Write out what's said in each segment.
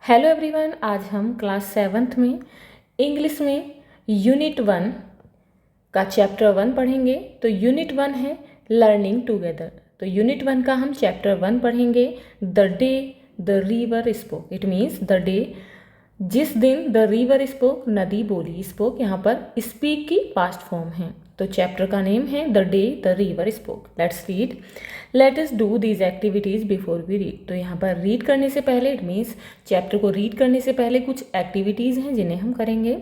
Hello everyone, आज हम class 7th में इंग्लिश में यूनिट 1 का चैप्टर 1 पढ़ेंगे। तो यूनिट 1 है लर्निंग टुगेदर। तो यूनिट 1 का हम चैप्टर 1 पढ़ेंगे, the day the river spoke. It means the day, जिस दिन द रिवर स्पोक, नदी बोली। स्पोक यहाँ पर स्पीक की पास्ट फॉर्म है। तो चैप्टर का नेम है the day the river spoke. Let's read. Let us do these activities before we read. तो यहाँ पर रीड करने से पहले, इट मीन्स चैप्टर को रीड करने से पहले कुछ एक्टिविटीज़ हैं जिन्हें हम करेंगे।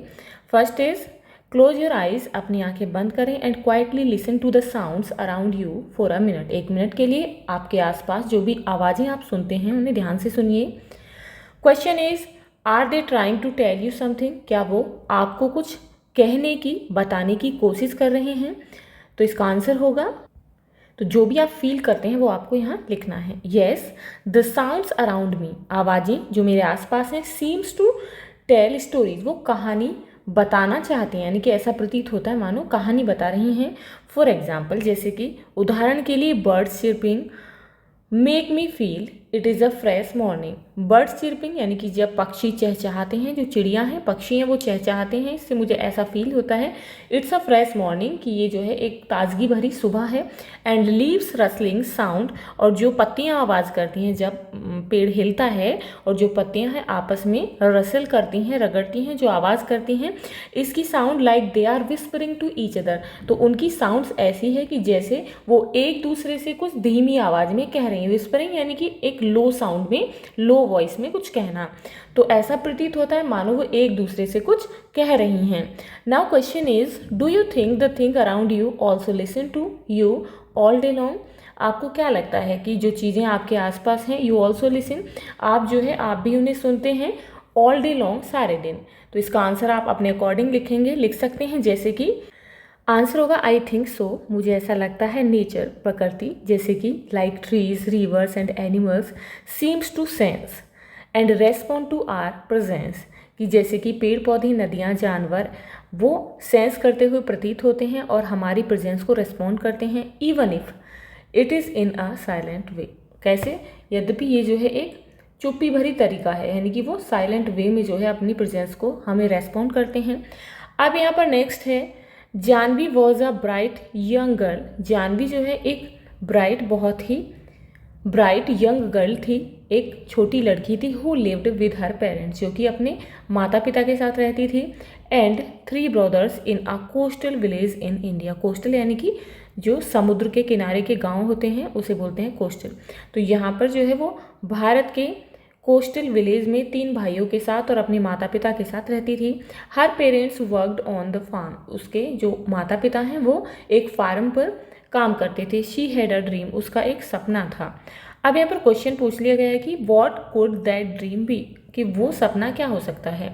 First is close your eyes, अपनी आंखें बंद करें and quietly listen to the sounds around you for a minute. 1 minute के लिए आपके आसपास जो भी आवाज़ें आप सुनते हैं उन्हें ध्यान से सुनिए। Question is, are they trying to tell you something? क्या वो आपको कुछ कहने की, बताने की कोशिश कर रहे हैं? तो इसका आंसर होगा, तो जो भी आप फील करते हैं वो आपको यहाँ लिखना है। Yes, the sounds around me, आवाज़ें जो मेरे आसपास हैं, सीम्स टू टेल स्टोरीज, वो कहानी बताना चाहते हैं, यानी कि ऐसा प्रतीत होता है मानो कहानी बता रही हैं। फॉर एग्जाम्पल, जैसे कि उदाहरण के लिए, birds chirping make me feel it is a fresh morning. Birds chirping यानी कि जब पक्षी चहचहाते हैं, जो चिड़ियाँ हैं, पक्षी हैं, वो चहचहाते हैं, इससे मुझे ऐसा फील होता है इट्स अ फ्रेश मॉर्निंग, कि ये जो है एक ताजगी भरी सुबह है। एंड लीव्स रसलिंग साउंड, और जो पत्तियाँ आवाज़ करती हैं जब पेड़ हिलता है, और जो पत्तियाँ हैं आपस में रसल करती हैं, रगड़ती हैं, जो आवाज़ करती हैं, इसकी sound like they are whispering to each other. तो उनकी साउंड्स ऐसी है कि जैसे वो एक दूसरे से कुछ धीमी आवाज़ में कह रही हैं। विस्परिंग यानी कि एक लो साउंड में, लो वॉइस में कुछ कहना। तो ऐसा प्रतीत होता है मानो वो एक दूसरे से कुछ कह रही हैं। Now question is, do you think the thing around you also listen to you all day long? आपको क्या लगता है कि जो चीज़ें आपके आसपास हैं, यू ऑल्सो लिसन, आप जो है आप भी उन्हें सुनते हैं ऑल डे लॉन्ग, सारे दिन? तो इसका आंसर आप अपने अकॉर्डिंग लिखेंगे, लिख सकते हैं। जैसे कि आंसर होगा आई थिंक सो, मुझे ऐसा लगता है, नेचर, प्रकृति, जैसे कि like trees, rivers and animals seems to sense and respond to our presence, कि जैसे कि पेड़ पौधे, नदियाँ, जानवर, वो सेंस करते हुए प्रतीत होते हैं और हमारी प्रेजेंस को रेस्पॉन्ड करते हैं, even if it is in a silent way. कैसे? यद्यपि ये जो है एक चुप्पी भरी तरीका है, यानी कि वो साइलेंट वे में जो है अपनी प्रेजेंस को हमें रेस्पॉन्ड करते हैं। अब यहाँ पर नेक्स्ट है, Janvi was a bright young girl. Janvi जो है एक ब्राइट, बहुत ही ब्राइट यंग गर्ल थी, एक छोटी लड़की थी, who lived with her parents, जो कि अपने माता पिता के साथ रहती थी, and 3 brothers in a coastal village in India. Coastal यानी कि जो समुद्र के किनारे के गांव होते हैं उसे बोलते हैं कोस्टल। तो यहाँ पर जो है वो भारत के कोस्टल विलेज में 3 भाइयों के साथ और अपने माता पिता के साथ रहती थी। हर parents worked on the farm, उसके जो माता पिता हैं वो एक फार्म पर काम करते थे। शी हैड अ ड्रीम, उसका एक सपना था। अब यहाँ पर क्वेश्चन पूछ लिया गया है कि what could that dream be, कि वो सपना क्या हो सकता है?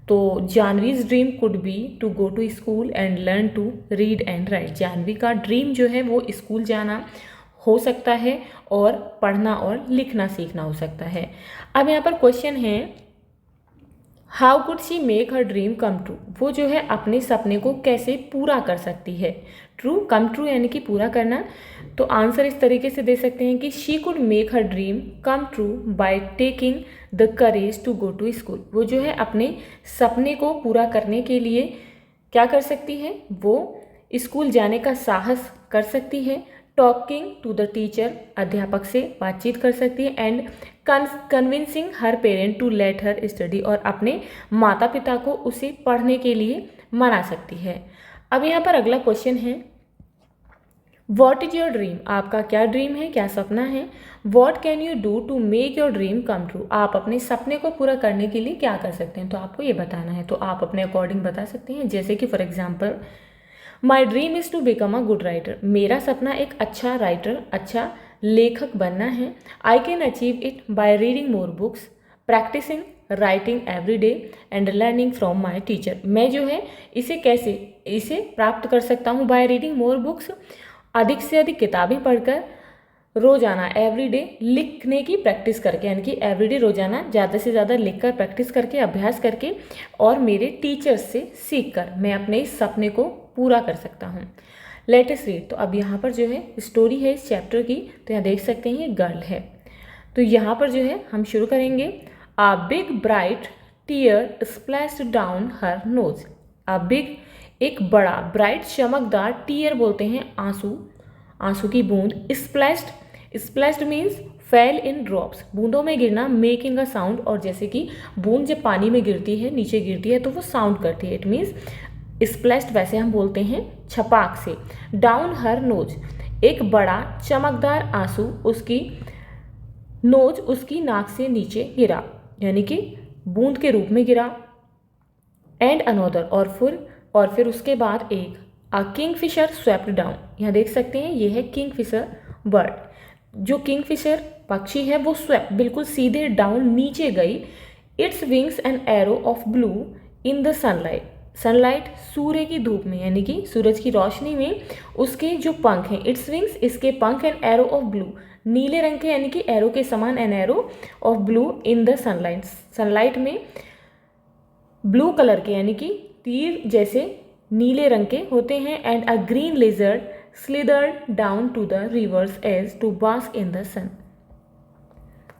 तो Janvi's dream could be to go to school and learn to read and write. Janvi का ड्रीम जो है वो स्कूल जाना हो सकता है और पढ़ना और लिखना सीखना हो सकता है। अब यहाँ पर क्वेश्चन है, how could she make her dream come true? वो जो है अपने सपने को कैसे पूरा कर सकती है? ट्रू, कम ट्रू यानी कि पूरा करना। तो आंसर इस तरीके से दे सकते हैं कि she could make her dream come true by taking the courage to go to school. वो जो है अपने सपने को पूरा करने के लिए क्या कर सकती है? वो स्कूल जाने का साहस कर सकती है। टॉकिंग टू द टीचर, अध्यापक से बातचीत कर सकती है। And convincing her parent to let her study, और अपने माता पिता को उसे पढ़ने के लिए मना सकती है। अब यहाँ पर अगला क्वेश्चन है, वॉट इज योर ड्रीम? आपका क्या ड्रीम है, क्या सपना है? What can you do to make your dream come true? आप अपने सपने को पूरा करने के लिए क्या कर सकते हैं? तो आपको ये बताना है, तो आप अपने अकॉर्डिंग बता सकते हैं। जैसे कि for example, my dream is to become a good writer. मेरा सपना एक अच्छा राइटर, अच्छा लेखक बनना है। I can achieve it by reading more books, practising writing every day and learning from my teacher. मैं जो है इसे प्राप्त कर सकता हूँ बाय रीडिंग मोर बुक्स, अधिक से अधिक किताबें पढ़कर, रोजाना एवरी डे लिखने की प्रैक्टिस करके, यानी कि एवरी डे रोजाना ज़्यादा से ज़्यादा लिखकर, प्रैक्टिस करके, अभ्यास करके, और मेरे टीचर्स से सीख कर मैं अपने इस सपने को पूरा कर सकता हूँ। Let us read. तो अब यहाँ पर जो है स्टोरी है इस चैप्टर की, तो यहाँ देख सकते हैं ये गर्ल है। तो यहाँ पर जो है हम शुरू करेंगे। A big bright tear splashed down her nose. A big, एक बड़ा, ब्राइट चमकदार, टीयर बोलते हैं आंसू, आंसू की बूंद, स्प्लैश्ड, स्प्लैश्ड मीन्स फेल इन ड्रॉप्स, बूंदों में गिरना, मेकिंग अ साउंड, और जैसे कि बूंद जब पानी में गिरती है, नीचे गिरती है तो वो साउंड करती है, इट मीन्स स्प्लैश्ड वैसे हम बोलते हैं छपाक से। डाउन हर नोज, एक बड़ा चमकदार आंसू उसकी नोज, उसकी नाक से नीचे गिरा, यानी कि बूंद के रूप में गिरा। एंड अनोदर, और फिर उसके बाद एक, अ किंगफिशर स्वेप्ट डाउन, यहाँ देख सकते हैं ये है किंगफिशर बर्ड, जो किंगफिशर पक्षी है वो स्वेप्ट बिल्कुल सीधे डाउन नीचे गई। Its wings an arrow of blue in the sunlight, sunlight सूर्य की धूप में, यानी कि सूरज की रोशनी में उसके जो पंख हैं, इट्स विंग्स इसके पंख, एन एरो ऑफ ब्लू नीले रंग के, यानी कि एरो के समान, N arrow of blue in the sunlight, sunlight में ब्लू कलर के, यानी कि तीर जैसे नीले रंग के होते हैं। And a green lizard slithered down to the river's edge to bask in the sun.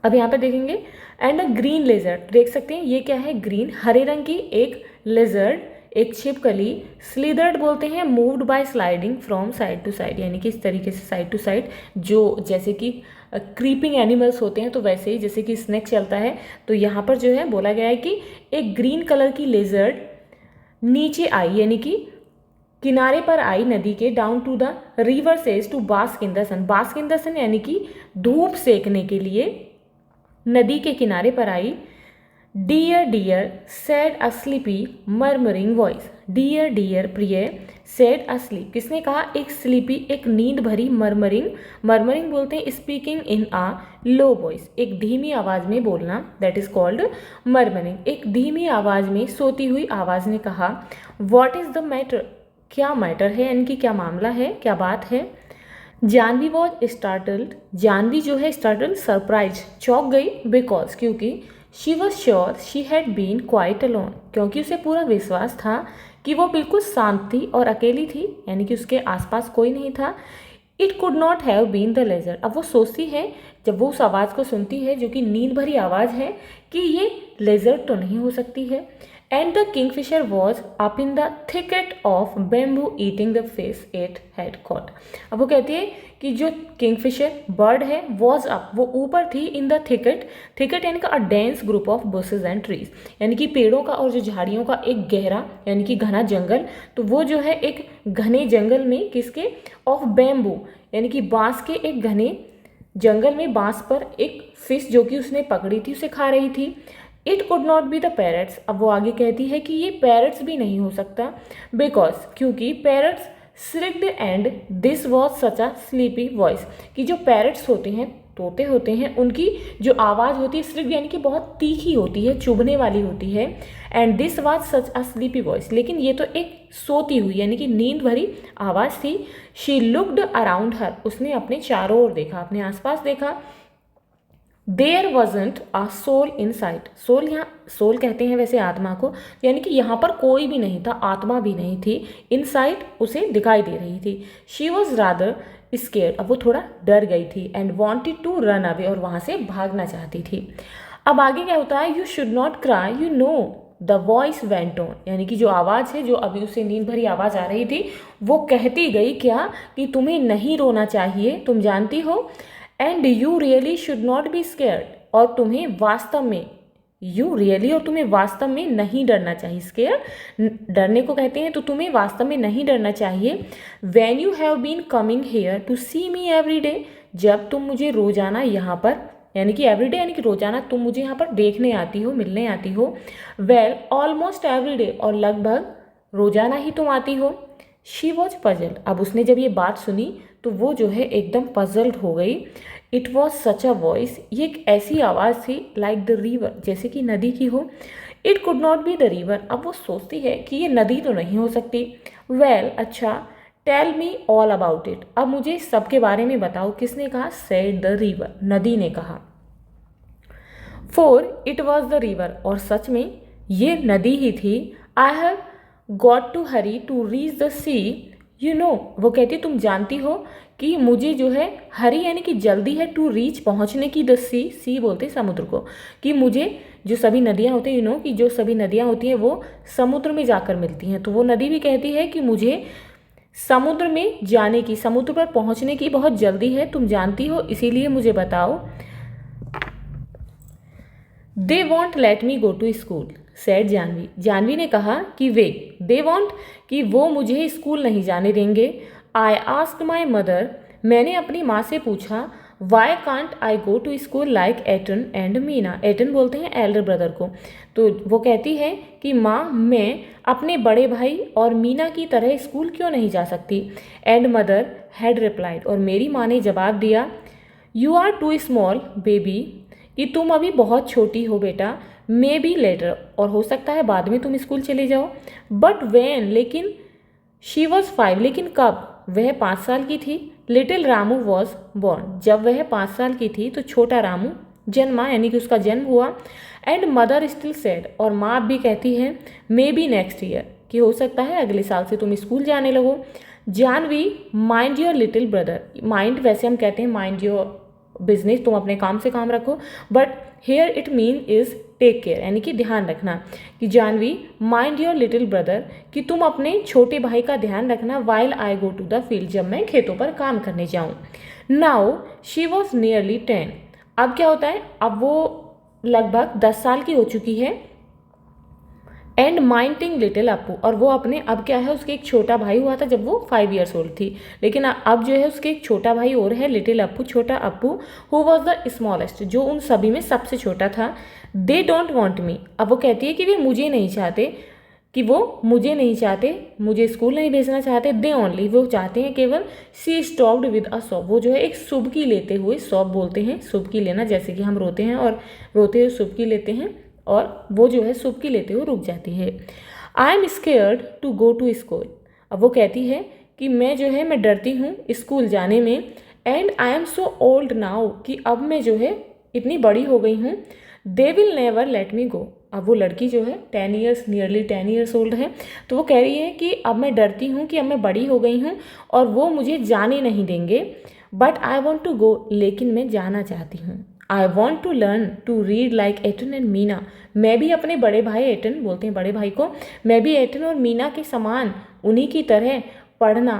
अब यहाँ पे देखेंगे एंड अ ग्रीन लेजर्ड, देख सकते हैं ये क्या है, ग्रीन हरे रंग की एक लेजर्ड, एक छिपकली, स्लिदर्ड बोलते हैं moved by sliding from side to side, यानी कि इस तरीके से साइड टू साइड, जो जैसे कि क्रीपिंग एनिमल्स होते हैं तो वैसे ही जैसे कि स्नेक चलता है, तो यहाँ पर जो है बोला गया है कि एक ग्रीन कलर की लेजर्ड नीचे आई, यानी कि किनारे पर आई नदी के, down to the river says to bask in the sun, bask in the sun यानी कि धूप सेकने के लिए नदी के किनारे पर आई। Dear dear said a sleepy murmuring voice, dear dear प्रिय, सेड अ स्लीप, किसने कहा, एक स्लीपी, एक नींद भरी, मर्मरिंग, मर्मरिंग बोलते हैं speaking in uh low voice, एक धीमी आवाज़ में बोलना, दैट इज कॉल्ड मर्मरिंग, एक धीमी आवाज़ में सोती हुई आवाज़ ने कहा। व्हाट इज़ द मैटर, क्या मैटर है, यानी कि क्या मामला है, क्या बात है। जानवी वॉज स्टार्टल्ड, जानवी जो है स्टार्टल्ड सरप्राइज, चौंक गई, बिकॉज क्योंकि she was sure she had been quite alone, क्योंकि उसे पूरा विश्वास था कि वो बिल्कुल शांत थी और अकेली थी, यानी कि उसके आसपास कोई नहीं था। It could not have been the lizard, अब वो सोचती है जब वो उस आवाज़ को सुनती है जो कि नींद भरी आवाज़ है कि ये लेजर तो नहीं हो सकती है। And the Kingfisher was up in the thicket of bamboo eating the fish it had cot, अब वो कहती है कि जो किंगफिशर बर्ड है वॉज अप, वो ऊपर थी, इन द थिकेट, थिकेट यानी कि a dense group of bushes and trees, यानी कि पेड़ों का और जो झाड़ियों का एक गहरा यानी कि घना जंगल, तो वो जो है एक घने जंगल में, किसके, ऑफ बैम्बू यानी कि बांस के एक घने जंगल में, बांस पर एक फिश जो कि उसने पकड़ी थी उसे खा रही थी। It could not be the parrots, अब वो आगे कहती है कि ये पैरट्स भी नहीं हो सकता, बिकॉज क्योंकि parrots shrieked and this was such a sleepy voice, कि जो पैरट्स होते हैं, तोते होते हैं, उनकी जो आवाज़ होती है श्रिक्ड यानी कि बहुत तीखी होती है, चुभने वाली होती है, and this was such a sleepy voice, लेकिन ये तो एक सोती हुई यानी कि नींद भरी आवाज़ थी। शी लुक्ड अराउंड हर, उसने अपने चारों ओर देखा, अपने आसपास देखा। There wasn't a soul in sight, soul यहाँ सोल कहते हैं वैसे आत्मा को, यानी कि यहाँ पर कोई भी नहीं था, आत्मा भी नहीं थी, इन साइट उसे दिखाई दे रही थी। शी वॉज रादर स्केर्ड, अब वो थोड़ा डर गई थी, and wanted to run away, और वहाँ से भागना चाहती थी। अब आगे क्या होता है, you should not cry you know the voice went on, यानी कि जो आवाज़ है, जो अभी उसे नींद भरी आवाज़ आ रही थी, वो कहती गई क्या, कि तुम्हें नहीं रोना चाहिए, तुम जानती हो। And you really should not be scared, और तुम्हें वास्तव में, यू रियली और तुम्हें वास्तव में नहीं डरना चाहिए, स्केयर डरने को कहते हैं, तो तुम्हें वास्तव में नहीं डरना चाहिए। When you have been coming here to see me every day, जब तुम मुझे रोजाना यहाँ पर, यानी कि एवरीडे यानी कि रोजाना तुम मुझे यहाँ पर देखने आती हो, मिलने आती हो। वेल ऑलमोस्ट एवरीडे, और लगभग रोजाना ही तुम आती हो। शी वॉज पजल्ड, अब उसने जब ये बात सुनी तो वो जो है एकदम पजल्ड हो गई। It was such a voice, ये एक ऐसी आवाज़ थी, लाइक द रिवर, जैसे कि नदी की हो। It could not be the river, अब वो सोचती है कि ये नदी तो नहीं हो सकती। वेल अच्छा, tell me all about it, अब मुझे सब के बारे में बताओ। किसने कहा, सेड द रिवर, नदी ने कहा। For it was the river, और सच में ये नदी ही थी। I have got to hurry to reach the sea, you know, वो कहती तुम जानती हो कि मुझे जो है हरी यानी कि जल्दी है, टू रीच पहुंचने की, द सी, सी बोलते हैं समुद्र को, कि मुझे जो सभी नदियां होती हैं, यू नो कि जो सभी नदियां होती हैं वो समुद्र में जाकर मिलती हैं, तो वो नदी भी कहती है कि मुझे समुद्र में जाने की, समुद्र पर पहुंचने की बहुत जल्दी है, तुम जानती हो, इसीलिए मुझे बताओ। They won't let me go to school, said Janvi, Janvi ने कहा कि वे, दे वॉन्ट कि वो मुझे स्कूल नहीं जाने देंगे। आई आस्क्ड माई मदर, मैंने अपनी माँ से पूछा, why can't I go to school like Ettan and Meena, Ettan बोलते हैं एल्डर ब्रदर को, तो वो कहती है कि माँ मैं अपने बड़े भाई और मीना की तरह स्कूल क्यों नहीं जा सकती। एंड मदर हैड रिप्लाइड, और मेरी माँ ने जवाब दिया, you are too small baby, कि तुम अभी बहुत छोटी हो बेटा, मे बी लेटर, और हो सकता है बाद में तुम स्कूल चले जाओ। बट वैन, लेकिन शी वॉज 5, लेकिन कब, वह 5 साल की थी। लिटिल रामू वॉज बॉर्न, जब वह 5 साल की थी तो छोटा रामू जन्मा, यानी कि उसका जन्म हुआ। एंड मदर स्टिल सेड, और माँ अब भी कहती है, मे बी नेक्स्ट ईयर, कि हो सकता है अगले साल से तुम स्कूल जाने लगो। Janvi, mind your little brother, mind वैसे हम कहते हैं माइंड योर बिजनेस, तुम अपने काम से काम रखो, but here it mean is take care, यानी कि ध्यान रखना, कि Janvi mind your little brother, कि तुम अपने छोटे भाई का ध्यान रखना, while I go to the field, जब मैं खेतों पर काम करने जाऊँ। नाउ शी वॉज नियरली 10, अब क्या होता है, अब वो लगभग 10 साल की हो चुकी है। एंड माइंटिंग लिटिल अप्पू, और वो अपने, अब क्या है उसके एक छोटा भाई हुआ था जब वो 5 ईयर्स ओल्ड थी, लेकिन अब जो है उसके एक छोटा भाई और है, लिटिल अप्पू, छोटा Appu, who was the smallest, जो उन सभी में सबसे छोटा था। दे डोंट वॉन्ट मी, अब वो कहती है कि वे मुझे नहीं चाहते, कि वो मुझे नहीं चाहते, मुझे स्कूल नहीं भेजना चाहते। दे ओनली, वो चाहते हैं केवल। सी स्टॉप्ड विद अ सॉब, वो जो है एक सुबकी लेते हुए, सॉब बोलते हैं सुबकी लेना, जैसे कि हम रोते हैं और रोते हुए सुबकी लेते हैं, और वो जो है सुबकी लेते हुए रुक जाती है। I am scared to go to school, अब वो कहती है कि मैं जो है मैं डरती हूँ स्कूल जाने में। And I am so old now, कि अब मैं जो है इतनी बड़ी हो गई हूँ। They will never let me go, अब वो लड़की जो है 10 ईयर्स, नियरली 10 ईयर्स ओल्ड है, तो वो कह रही है कि अब मैं डरती हूँ कि अब मैं बड़ी हो गई हूँ और वो मुझे जाने नहीं देंगे। But I want to go, लेकिन मैं जाना चाहती हूँ। I want to learn to read like Ettan and Meena, मैं भी अपने बड़े भाई, एटन बोलते हैं बड़े भाई को, मैं भी एटन और मीना के समान उन्हीं की तरह पढ़ना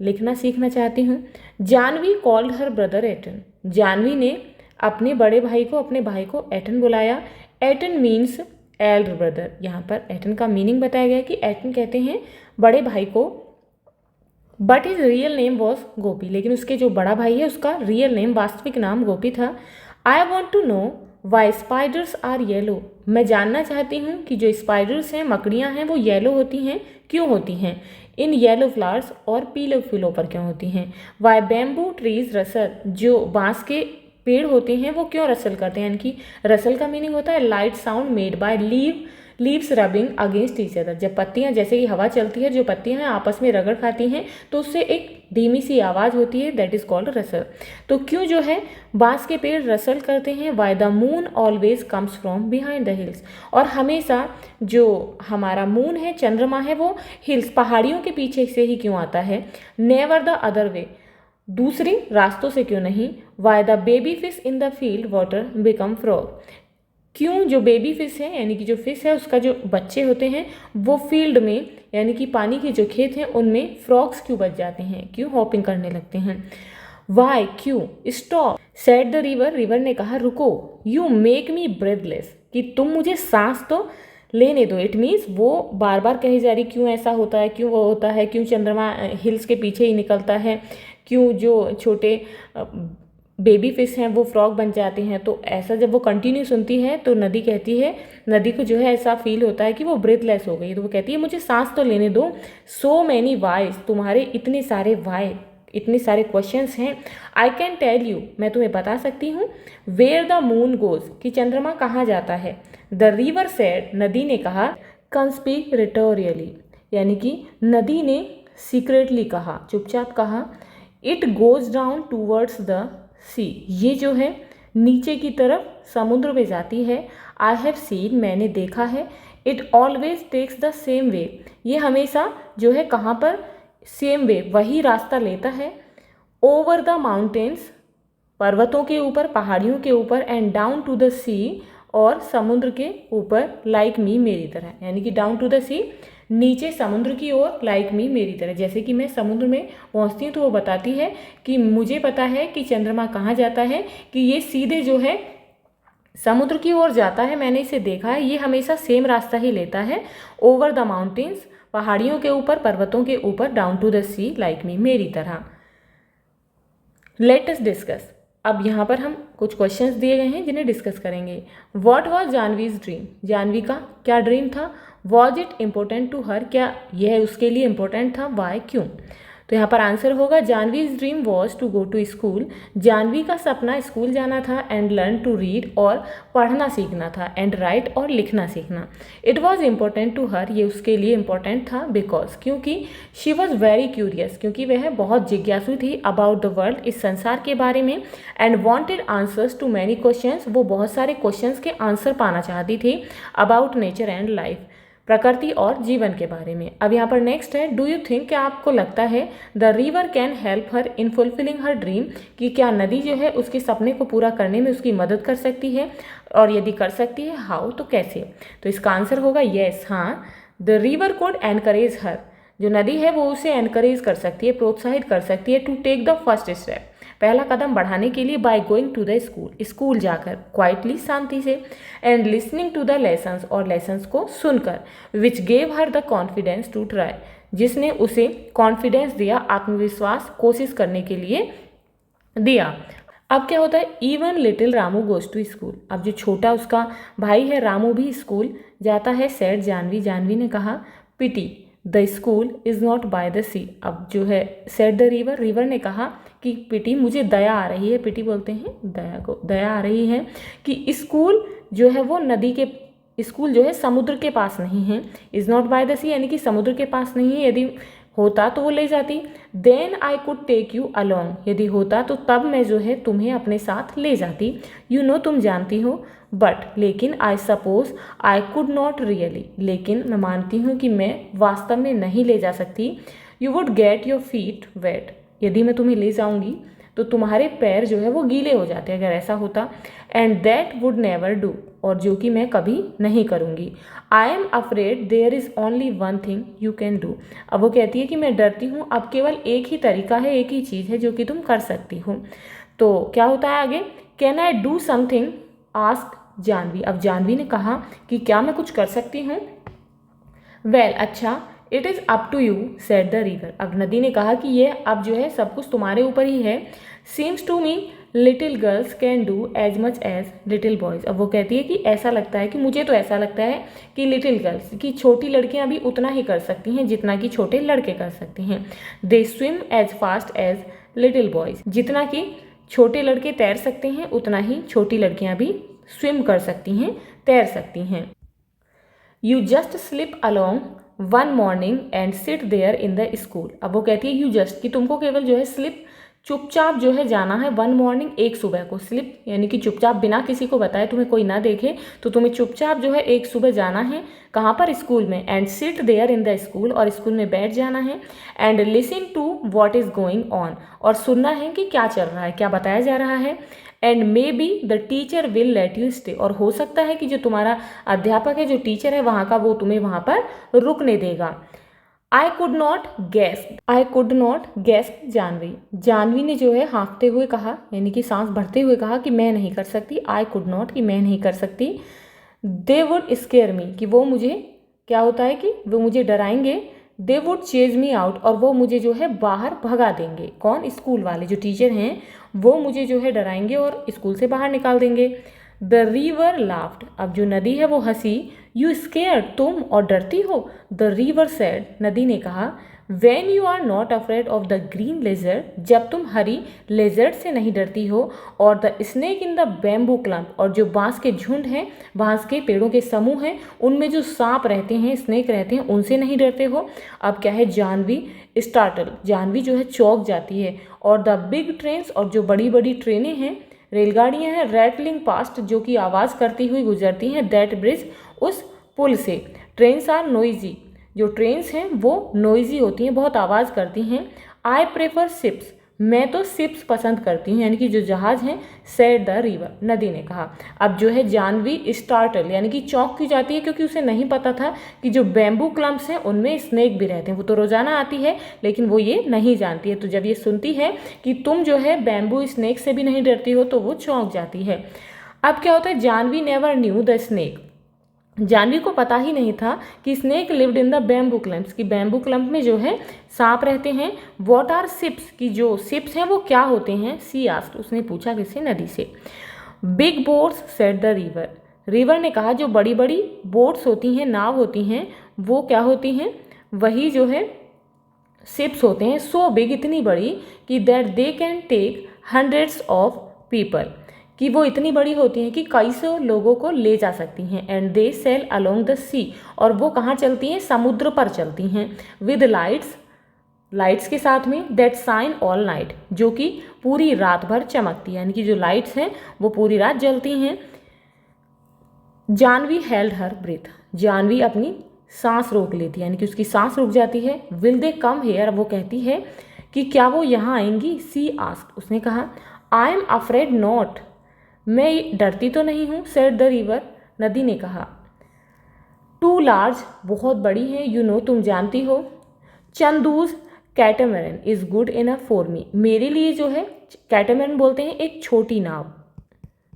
लिखना सीखना चाहती हूँ। Janvi called her brother Ettan, Janvi ने अपने बड़े भाई को, अपने भाई को एटन बुलाया। एटन मीन्स एल्डर ब्रदर, यहाँ पर एटन का मीनिंग बताया गया कि एटन कहते हैं बड़े भाई को। But his real name was Gopi, लेकिन उसके जो बड़ा भाई है उसका रियल नेम, वास्तविक नाम गोपी था। I want to know why spiders are yellow, मैं जानना चाहती हूँ कि जो स्पाइडर्स हैं, मकड़ियाँ हैं, वो येलो होती हैं, क्यों होती हैं। इन येलो फ्लावर्स, और पीले फूलों पर क्यों होती हैं। वाई बैम्बू ट्रीज रसल, जो बांस के पेड़ होते हैं वो क्यों रसल करते हैं, यानी कि रसल का मीनिंग होता है light sound made by leaves rubbing against each other, जब पत्तियां, जैसे कि हवा चलती है, जो पत्तियां हैं आपस में रगड़ खाती हैं तो उससे एक धीमी सी आवाज़ होती है, दैट इज़ कॉल्ड रसल। तो क्यों जो है बांस के पेड़ रसल करते हैं। Why the moon always comes from behind the hills, और हमेशा जो हमारा मून है, चंद्रमा है, वो हिल्स, पहाड़ियों के पीछे से ही क्यों आता है। नेवर द अदर वे, दूसरे रास्तों से क्यों नहीं। Why the baby fish in the field water become frog, क्यों जो बेबी फिश है, यानी कि जो फिश है उसका जो बच्चे होते हैं वो फील्ड में, यानी कि पानी के जो खेत हैं उनमें फ्रॉग्स क्यों बच जाते हैं, क्यों हॉपिंग करने लगते हैं। वाई, क्यों। Stop said the river, river ने कहा रुको। यू मेक मी ब्रेथलेस, कि तुम मुझे सांस तो लेने दो। इट मीन्स वो बार बार कही जा रही क्यों ऐसा होता है, क्यों वो होता है, क्यों चंद्रमा हिल्स के पीछे ही निकलता है, क्यों जो छोटे बेबी फिश हैं वो फ्रॉग बन जाते हैं। तो ऐसा जब वो कंटिन्यू सुनती है तो नदी कहती है, नदी को जो है ऐसा फील होता है कि वो ब्रेथलेस हो गई, तो वो कहती है मुझे सांस तो लेने दो। सो मैनी वाइज, तुम्हारे इतने सारे वाई, इतने सारे क्वेश्चंस हैं। आई कैन टेल यू, मैं तुम्हें बता सकती हूँ। वेयर द मून गोज, कि चंद्रमा कहाँ जाता है। द रिवर सेड, नदी ने कहा। कंस्पिरेटोरियली, यानी कि नदी ने सीक्रेटली कहा, चुपचाप कहा। It goes down towards the sea, ये जो है नीचे की तरफ समुद्र में जाती है। आई हैव सीन, मैंने देखा है। It always takes the same way, ये हमेशा जो है कहाँ पर, सेम वे, वही रास्ता लेता है, ओवर द माउंटेन्स, पर्वतों के ऊपर, पहाड़ियों के ऊपर, and down to the sea, और समुद्र के ऊपर, लाइक मी, मेरी तरह, यानी कि डाउन टू द सी, नीचे समुद्र की ओर, लाइक मी, मेरी तरह। जैसे कि मैं समुद्र में पहुंचती हूँ तो वो बताती है कि मुझे पता है कि चंद्रमा कहाँ जाता है, कि ये सीधे जो है समुद्र की ओर जाता है, मैंने इसे देखा है, ये हमेशा सेम रास्ता ही लेता है, ओवर द माउंटेन्स, पहाड़ियों के ऊपर, पर्वतों के ऊपर, down to the sea, like me, मेरी तरह। Let us discuss. अब यहाँ पर हम कुछ क्वेश्चंस दिए गए हैं जिन्हें डिस्कस करेंगे। What was Janvi's dream, Janvi का क्या ड्रीम था। Was it important to her, क्या यह उसके लिए इम्पोर्टेंट था, वाई, क्यों। तो यहाँ पर आंसर होगा Janvi's dream was to go to school, Janvi का सपना स्कूल जाना था, एंड लर्न टू रीड, और पढ़ना सीखना था, एंड राइट, और लिखना सीखना। It was important to her, ये उसके लिए इम्पोर्टेंट था, बिकॉज, क्योंकि, शी वॉज वेरी क्यूरियस, क्योंकि वह बहुत जिज्ञासु थी, अबाउट द वर्ल्ड, इस संसार के बारे में, and wanted answers to many questions, वो बहुत सारे क्वेश्चंस के आंसर पाना चाहती थी, अबाउट नेचर एंड लाइफ, प्रकृति और जीवन के बारे में। अब यहाँ पर नेक्स्ट है, डू यू थिंक, क्या आपको लगता है, the river can help her in fulfilling her dream, कि क्या नदी जो है उसके सपने को पूरा करने में उसकी मदद कर सकती है, और यदि कर सकती है हाउ, तो कैसे। तो इसका आंसर होगा येस, हाँ, द रिवर कुड एनकरेज हर, जो नदी है वो उसे एनकरेज कर सकती है, प्रोत्साहित कर सकती है, to take the first step, पहला कदम बढ़ाने के लिए, by going to the school, school जाकर, क्वाइटली, शांति से, and listening to the lessons, और लेसन्स को सुनकर, which gave her the confidence to try, जिसने उसे कॉन्फिडेंस दिया, आत्मविश्वास, कोशिश करने के लिए दिया। अब क्या होता है, even little Ramu goes to school, अब जो छोटा उसका भाई है रामू भी स्कूल जाता है, सेड जानवी, जानवी ने कहा, pity the school is not by the sea, अब जो है सेड द रिवर, रिवर ने कहा कि पिटी, मुझे दया आ रही है, पिटी बोलते हैं दया को, दया आ रही है कि स्कूल जो है वो नदी के, स्कूल जो है समुद्र के पास नहीं है, इज़ नॉट बाय द सी, यानी कि समुद्र के पास नहीं है, यदि होता तो वो ले जाती, then I could take you along, यदि होता तो तब मैं जो है तुम्हें अपने साथ ले जाती, यू नो, तुम जानती हो, बट, लेकिन, I suppose I could not really, लेकिन मैं मानती हूँ कि मैं वास्तव में नहीं ले जा सकती, you would get your feet wet, यदि मैं तुम्हें ले जाऊंगी तो तुम्हारे पैर जो है वो गीले हो जाते अगर ऐसा होता, and that would never do, और जो कि मैं कभी नहीं करूँगी, I am afraid there is only one thing you can do, अब वो कहती है कि मैं डरती हूँ, अब केवल एक ही तरीका है, एक ही चीज़ है जो कि तुम कर सकती हो। तो क्या होता है आगे, can I do something, ask Janvi, अब जानवी ने कहा कि क्या मैं कुछ कर सकती हूँ, वेल, अच्छा, it is up to you, said the river, अब नदी ने कहा कि ये अब जो है सब कुछ तुम्हारे ऊपर ही है, seems to me little girls can do as much as little boys, अब वो कहती है कि ऐसा लगता है कि मुझे तो ऐसा लगता है कि लिटिल गर्ल्स, की छोटी लड़कियां भी उतना ही कर सकती हैं जितना कि छोटे लड़के कर सकते हैं, they swim as fast as little boys, जितना कि छोटे लड़के तैर सकते हैं उतना ही छोटी लड़कियां भी स्विम कर सकती हैं, तैर सकती हैं। You just slip along one morning and sit there in the school, अब वो कहती है यू जस्ट, कि तुमको केवल जो है स्लिप, चुपचाप जो है जाना है, वन मॉर्निंग, एक सुबह को, स्लिप यानी कि चुपचाप, बिना किसी को बताए, तुम्हें कोई ना देखे तो तुम्हें चुपचाप जो है एक सुबह जाना है, कहाँ पर, स्कूल में, and sit there in the school, और स्कूल में बैठ जाना है, and listen to what is going on, और सुनना है कि क्या चल रहा है, क्या बताया जा रहा है, and may be the teacher will let you stay, और हो सकता है कि जो तुम्हारा अध्यापक है, जो टीचर है वहाँ का, वो तुम्हें वहाँ पर रुकने देगा। I could not guess, Janvi, Janvi ने जो है हाँफते हुए कहा, यानी कि सांस भरते हुए कहा कि मैं नहीं कर सकती, आई कुड नॉट, कि मैं नहीं कर सकती, दे वुड स्केयर मी, कि वो मुझे, क्या होता है कि वो मुझे डराएंगे, they would chase me out, और वो मुझे जो है बाहर भगा देंगे, कौन, स्कूल वाले जो टीचर हैं वो मुझे जो है डराएंगे और स्कूल से बाहर निकाल देंगे। द रिवर लाफ्ड, अब जो नदी है वो हंसी, यू स्केयर, तुम और डरती हो, द रिवर सेड, नदी ने कहा, when you are not afraid of the green lizard, जब तुम हरी लेजर्ड से नहीं डरती हो, और the snake in the bamboo clump, और जो बांस के झुंड हैं, बांस के पेड़ों के समूह हैं, उनमें जो सांप रहते हैं, स्नेक रहते हैं, उनसे नहीं डरते हो। अब क्या है, जानवी स्टार्टल, जानवी जो है चौंक जाती है, और द बिग ट्रेन्स, और जो बड़ी बड़ी ट्रेनें हैं, रेलगाड़ियां हैं, रैटलिंग पास्ट, जो कि आवाज़ करती हुई गुजरती हैं, दैट ब्रिज, उस पुल से, ट्रेन्स आर नोइजी, जो ट्रेन्स हैं वो नॉइजी होती हैं, बहुत आवाज़ करती हैं। आई प्रेफर शिप्स, मैं तो शिप्स पसंद करती हूँ, यानी कि जो जहाज़ हैं। सेड द रिवर, नदी ने कहा। अब जो है जानवी स्टार्टल, यानी कि चौंक क्यों जाती है, क्योंकि उसे नहीं पता था कि जो बैम्बू क्लम्प्स हैं उनमें स्नेक भी रहते हैं। वो तो रोज़ाना आती है लेकिन वो ये नहीं जानती है। तो जब ये सुनती है कि तुम जो है बैम्बू स्नेक से भी नहीं डरती हो तो वो चौंक जाती है। अब क्या होता है, Janvi never knew the snake, Janvi को पता ही नहीं था कि snake lived in the bamboo clumps, की बैम्बू क्लम्प में जो है सांप रहते हैं। व्हाट आर शिप्स, की जो शिप्स हैं वो क्या होते हैं। सी आस्क्ड, उसने पूछा किससे, नदी से। Big boats said the river, river ने कहा जो बड़ी बड़ी बोट्स होती हैं, नाव होती हैं, वो क्या होती हैं, वही जो है शिप्स होते हैं। सो बिग, इतनी बड़ी कि that they can take hundreds of people, कि वो इतनी बड़ी होती हैं कि कई सौ लोगों को ले जा सकती हैं। And they sail along the sea, और वो कहाँ चलती हैं, समुद्र पर चलती हैं। विद लाइट्स, लाइट्स के साथ में, दैट शाइन ऑल नाइट, जो कि पूरी रात भर चमकती है, यानी कि जो लाइट्स हैं वो पूरी रात जलती हैं। Janvi held her breath, Janvi अपनी सांस रोक लेती है, यानी कि उसकी सांस रुक जाती है। विल दे कम हेयर, वो कहती है कि क्या वो यहाँ आएंगी। सी आस्क्ड, उसने कहा। आई एम अफ्रेड नॉट, मैं डरती तो नहीं हूँ। सेड द रिवर, नदी ने कहा। टू लार्ज, बहुत बड़ी है। यू नो, तुम जानती हो। Chandu's catamaran is good enough for me, मेरे लिए जो है कैटामैरन बोलते हैं एक छोटी नाव,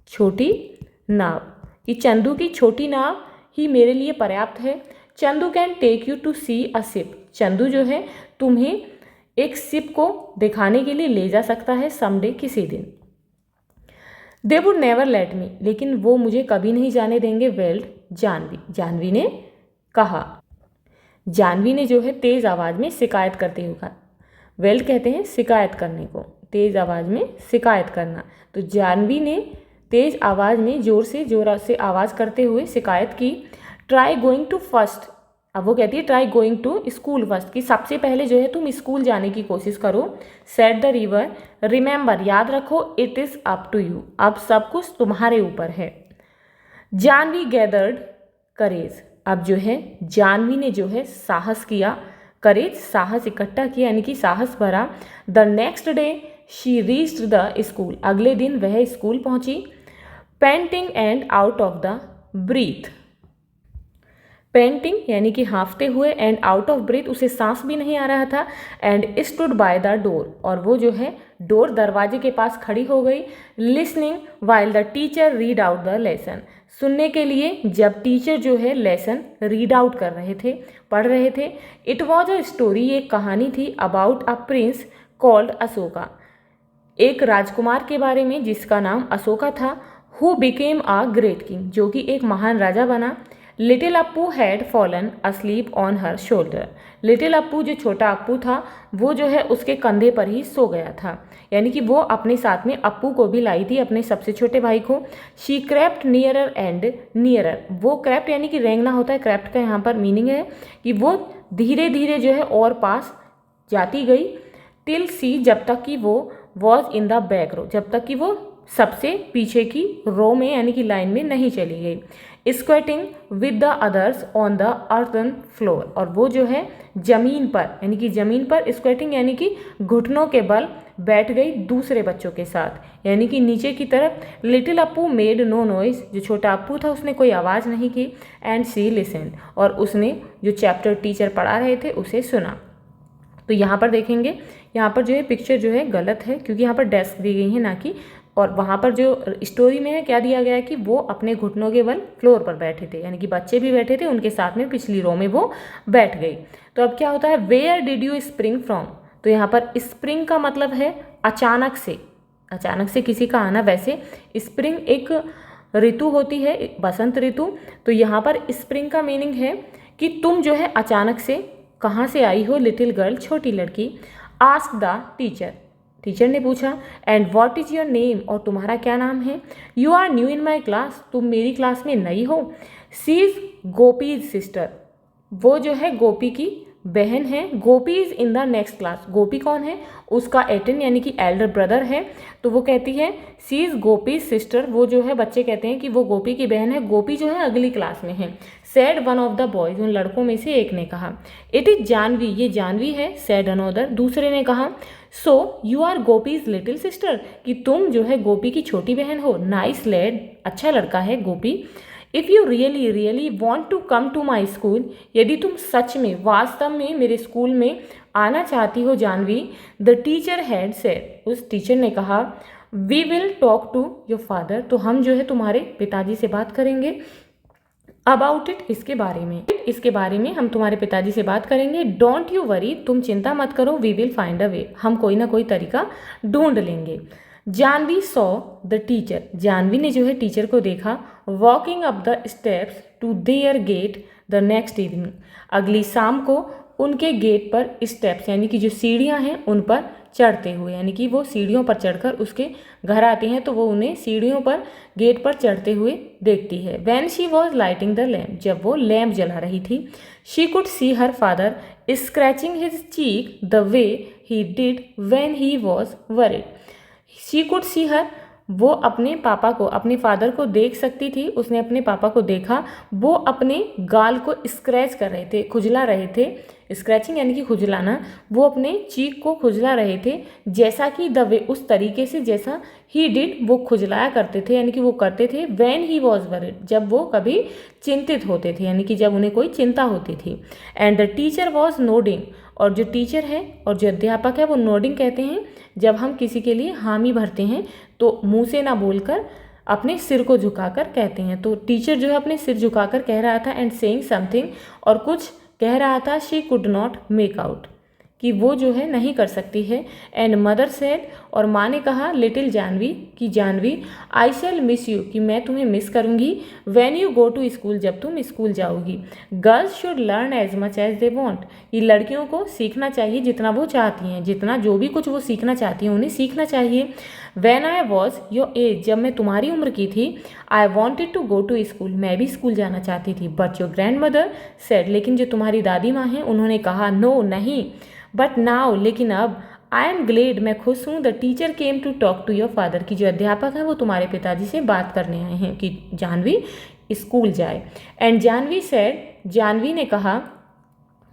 छोटी नाव, कि चंदू की छोटी नाव ही मेरे लिए पर्याप्त है। Chandu can take you to see a ship, Chandu जो है तुम्हें एक शिप को दिखाने के लिए ले जा सकता है समडे, किसी दिन। दे वुड नेवर लेट मी, लेकिन वो मुझे कभी नहीं जाने देंगे। वेल्ड जानवी, जानवी ने कहा। जानवी ने जो है तेज़ आवाज़ में शिकायत करते हुए कहा। वेल्ड कहते हैं शिकायत करने को, तेज़ आवाज़ में शिकायत करना। तो जानवी ने तेज़ आवाज़ में ज़ोर से आवाज़ करते हुए शिकायत की। ट्राई गोइंग टू फर्स्ट, अब वो कहती है try going to school first, कि सबसे पहले जो है तुम स्कूल जाने की कोशिश करो। सेड द रिवर, रिमेंबर, याद रखो, it is up to you, अब सब कुछ तुम्हारे ऊपर है। जानवी गैदर्ड करेज, अब जो है जानवी ने जो है साहस किया, करेज साहस इकट्ठा किया, यानी कि साहस भरा। The next day she reached the school, अगले दिन वह स्कूल पहुंची। Panting and out of the breath, panting यानी कि हाँफते हुए, एंड आउट ऑफ ब्रेथ, उसे सांस भी नहीं आ रहा था। And stood by the door, और वो जो है डोर, दरवाजे के पास खड़ी हो गई। Listening while the teacher read out the lesson, सुनने के लिए जब टीचर जो है लेसन रीड आउट कर रहे थे, पढ़ रहे थे। इट वॉज अ स्टोरी, एक कहानी थी। About a prince called Ashoka, एक राजकुमार के बारे में जिसका नाम अशोका था। Who became a great king, जो कि एक महान राजा बना। Little Appu had fallen asleep on her shoulder, little Appu जो छोटा अप्पू था वो जो है उसके कंधे पर ही सो गया था, यानी कि वो अपने साथ में अप्पू को भी लाई थी, अपने सबसे छोटे भाई को। She crept nearer and nearer, वो क्रेप्ट यानी कि रेंगना होता है, क्रेप्ट का यहाँ पर मीनिंग है कि वो धीरे धीरे जो है और पास जाती गई। टिल सी, जब तक कि वो वॉज इन द बैक रो, जब तक कि वो सबसे पीछे की रो में यानी कि लाइन में नहीं चली गई। Squatting with the others on the earthen floor, और वो जो है जमीन पर यानी कि जमीन पर स्क्वेटिंग यानी कि घुटनों के बल बैठ गई दूसरे बच्चों के साथ, यानी कि नीचे की तरफ। Little Appu made no noise, जो छोटा अप्पू था उसने कोई आवाज़ नहीं की। एंड शी लिसन्ड, और उसने जो चैप्टर टीचर पढ़ा रहे थे उसे सुना। तो यहाँ पर देखेंगे, यहाँ पर जो है पिक्चर जो है गलत है, क्योंकि यहाँ पर डेस्क दी गई है ना कि, और वहाँ पर जो स्टोरी में है क्या दिया गया है कि वो अपने घुटनों के बल फ्लोर पर बैठे थे, यानी कि बच्चे भी बैठे थे, उनके साथ में पिछली रो में वो बैठ गई। तो अब क्या होता है, where did you spring from, तो यहाँ पर स्प्रिंग का मतलब है अचानक से, अचानक से किसी का आना। वैसे स्प्रिंग एक ऋतु होती है, बसंत ऋतु, तो यहाँ पर स्प्रिंग का मीनिंग है कि तुम जो है अचानक से कहाँ से आई हो। लिटिल गर्ल, छोटी लड़की। आस्क द टीचर, टीचर ने पूछा। And what is your name, और तुम्हारा क्या नाम है। You are new in my class, तुम मेरी क्लास में नई हो। सी इज़ गोपी सिस्टर, वो जो है गोपी की बहन है, Gopi is in the next class. Gopi कौन है? उसका एटन यानी कि एल्डर ब्रदर है। तो वो कहती है सी इज़ गोपी सिस्टर, वो जो है बच्चे कहते हैं कि वो गोपी की बहन है, गोपी जो है अगली क्लास में है। Sad one of the boys, उन लड़कों में से एक ने कहा। इट इज़ जानवी, ये जानवी है। सैड अनोदर, दूसरे ने कहा। So you are Gopi's little sister, कि तुम जो है गोपी की छोटी बहन हो। नाइस लैड, अच्छा लड़का है Gopi. If you really really want to come to my school, यदि तुम सच में वास्तव में मेरे स्कूल में आना चाहती हो Janvi, the teacher had said, उस टीचर ने कहा, we will talk to your father, तो हम जो है तुम्हारे पिताजी से बात करेंगे। अबाउट इट, इसके बारे में हम तुम्हारे पिताजी से बात करेंगे। डोंट यू वरी, तुम चिंता मत करो। We will find a way, हम कोई ना कोई तरीका ढूंढ लेंगे। Janvi saw the teacher, Janvi ने जो है टीचर को देखा। Walking up the steps to their gate the next evening, अगली शाम को उनके गेट पर स्टेप्स यानी कि जो सीढ़ियाँ हैं उन पर चढ़ते हुए, यानी कि वो सीढ़ियों पर चढ़कर उसके घर आती हैं तो वो उन्हें सीढ़ियों पर गेट पर चढ़ते हुए देखती है। When she was lighting the lamp, जब वो लैम्प जला रही थी। She could see her father scratching his cheek the way he did when he was worried. She could see her, वो अपने पापा को, अपने फादर को देख सकती थी। उसने अपने पापा को देखा, वो अपने गाल को स्क्रैच कर रहे थे, खुजला रहे थे। स्क्रैचिंग यानी कि खुजलाना, वो अपने चीक को खुजला रहे थे, जैसा कि द वे, उस तरीके से जैसा ही डिड, वो खुजलाया करते थे, यानी कि वो करते थे। व्हेन ही वॉज वरिड, जब वो कभी चिंतित होते थे, यानी कि जब उन्हें कोई चिंता होती थी। And the teacher was nodding, और जो टीचर है और जो अध्यापक है वो नोडिंग कहते हैं जब हम किसी के लिए हामी भरते हैं तो मुंह से ना बोलकर अपने सिर को झुकाकर कहते हैं। तो टीचर जो है अपने सिर झुकाकर कह रहा था। एंड सेइंग समथिंग, और कुछ कह रहा था। She could not make out, कि वो जो है नहीं कर सकती है। एंड मदर सेड, और माँ ने कहा, लिटिल जानवी, कि Janvi, I shall miss you, कि मैं तुम्हें मिस करूँगी। When you go to school, जब तुम स्कूल जाओगी। Girls should learn as much as they want, ये लड़कियों को सीखना चाहिए जितना वो चाहती हैं, जितना जो भी कुछ वो सीखना चाहती हैं उन्हें सीखना चाहिए। When I was your age, जब मैं तुम्हारी उम्र की थी। I wanted to go to school, मैं भी स्कूल जाना चाहती थी। But your grandmother said, लेकिन जो तुम्हारी दादी माँ हैं उन्होंने कहा, नो नहीं। बट नाउ, लेकिन अब। आई एम ग्लेड, मैं खुश हूँ। The teacher came to talk to your father, की जो अध्यापक हैं वो तुम्हारे पिताजी से बात करने आए हैं कि जानवी स्कूल जाए। एंड जानवी सेड, जानवी ने कहा,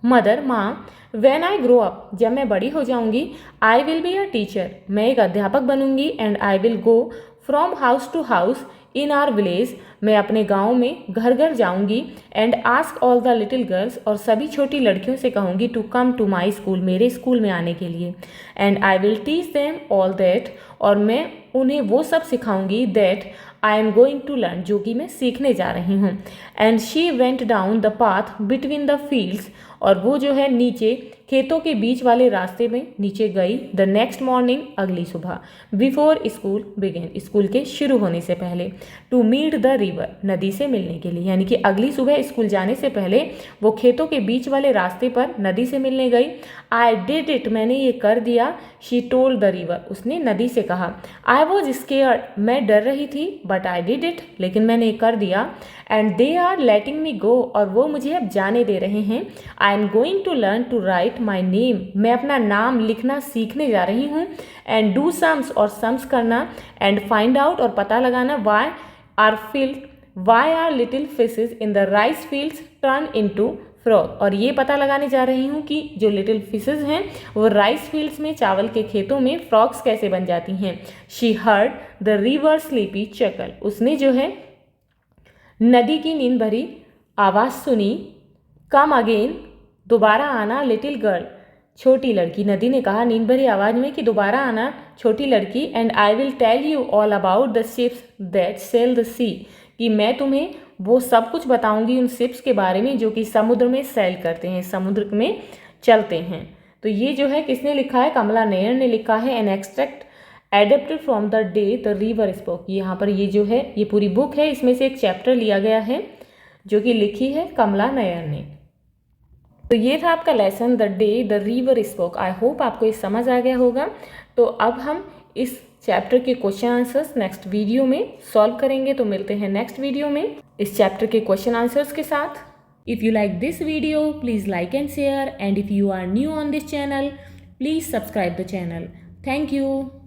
मदर, माँ, व्हेन आई ग्रो अप, जब मैं बड़ी हो जाऊंगी। I will be a teacher, मैं एक अध्यापक बनूंगी। And I will go from house to house in our village, मैं अपने गांव में घर घर जाऊंगी। And ask all the little girls, और सभी छोटी लड़कियों से कहूंगी, to come to my school, मेरे स्कूल में आने के लिए। And I will teach them all that, और मैं उन्हें वो सब सिखाऊंगी, that I am going to learn, जो कि मैं सीखने जा रही हूँ। And she went down the path between the fields, और वो जो है नीचे खेतों के बीच वाले रास्ते में नीचे गई। द नेक्स्ट मॉर्निंग, अगली सुबह। बिफोर स्कूल बिगेन, स्कूल के शुरू होने से पहले। टू मीट द रिवर, नदी से मिलने के लिए, यानी कि अगली सुबह स्कूल जाने से पहले वो खेतों के बीच वाले रास्ते पर नदी से मिलने गई। आई डिड इट, मैंने ये कर दिया। शी टोल्ड द रिवर, उसने नदी से कहा। आई वॉज स्केयर्ड, मैं डर रही थी। बट आई डिड इट, लेकिन मैंने ये कर दिया। एंड दे आर लेटिंग मी गो, और वो मुझे अब जाने दे रहे हैं। I am going to learn to write my name, मैं अपना नाम लिखना सीखने जा रही हूँ। एंड डू सम्स, और सम्स करना। एंड फाइंड आउट, और पता लगाना। Why are little fishes in the rice fields turn into frog, और ये पता लगाने जा रही हूँ कि जो लिटिल फिशेज हैं वो राइस फील्ड्स में, चावल के खेतों में फ्रॉग्स कैसे बन जाती हैं। She heard the river sleepy chuckle, उसने जो है नदी की नींद भरी आवाज़ सुनी। कम अगेन, दोबारा आना। लिटिल गर्ल, छोटी लड़की, नदी ने कहा नींद भरी आवाज़ में कि दोबारा आना छोटी लड़की। And I will tell you all about the ships that sail the sea, कि मैं तुम्हें वो सब कुछ बताऊंगी उन शिप्स के बारे में जो कि समुद्र में सैल करते हैं, समुद्र में चलते हैं। तो ये जो है किसने लिखा है? कमला नैयर ने लिखा है। An extract adapted from the day the river spoke, यहाँ पर ये जो है ये पूरी बुक है, इसमें से एक चैप्टर लिया गया है जो कि लिखी है कमला नैयर ने। तो ये था आपका lesson the day the river spoke. I hope आपको ये समझ आ गया होगा। तो अब हम इस चैप्टर के क्वेश्चन आंसर्स नेक्स्ट वीडियो में सॉल्व करेंगे। तो मिलते हैं नेक्स्ट वीडियो में इस चैप्टर के क्वेश्चन आंसर्स के साथ। If you like this video, please like and share, and if you are new on this channel, please subscribe the channel. Thank you.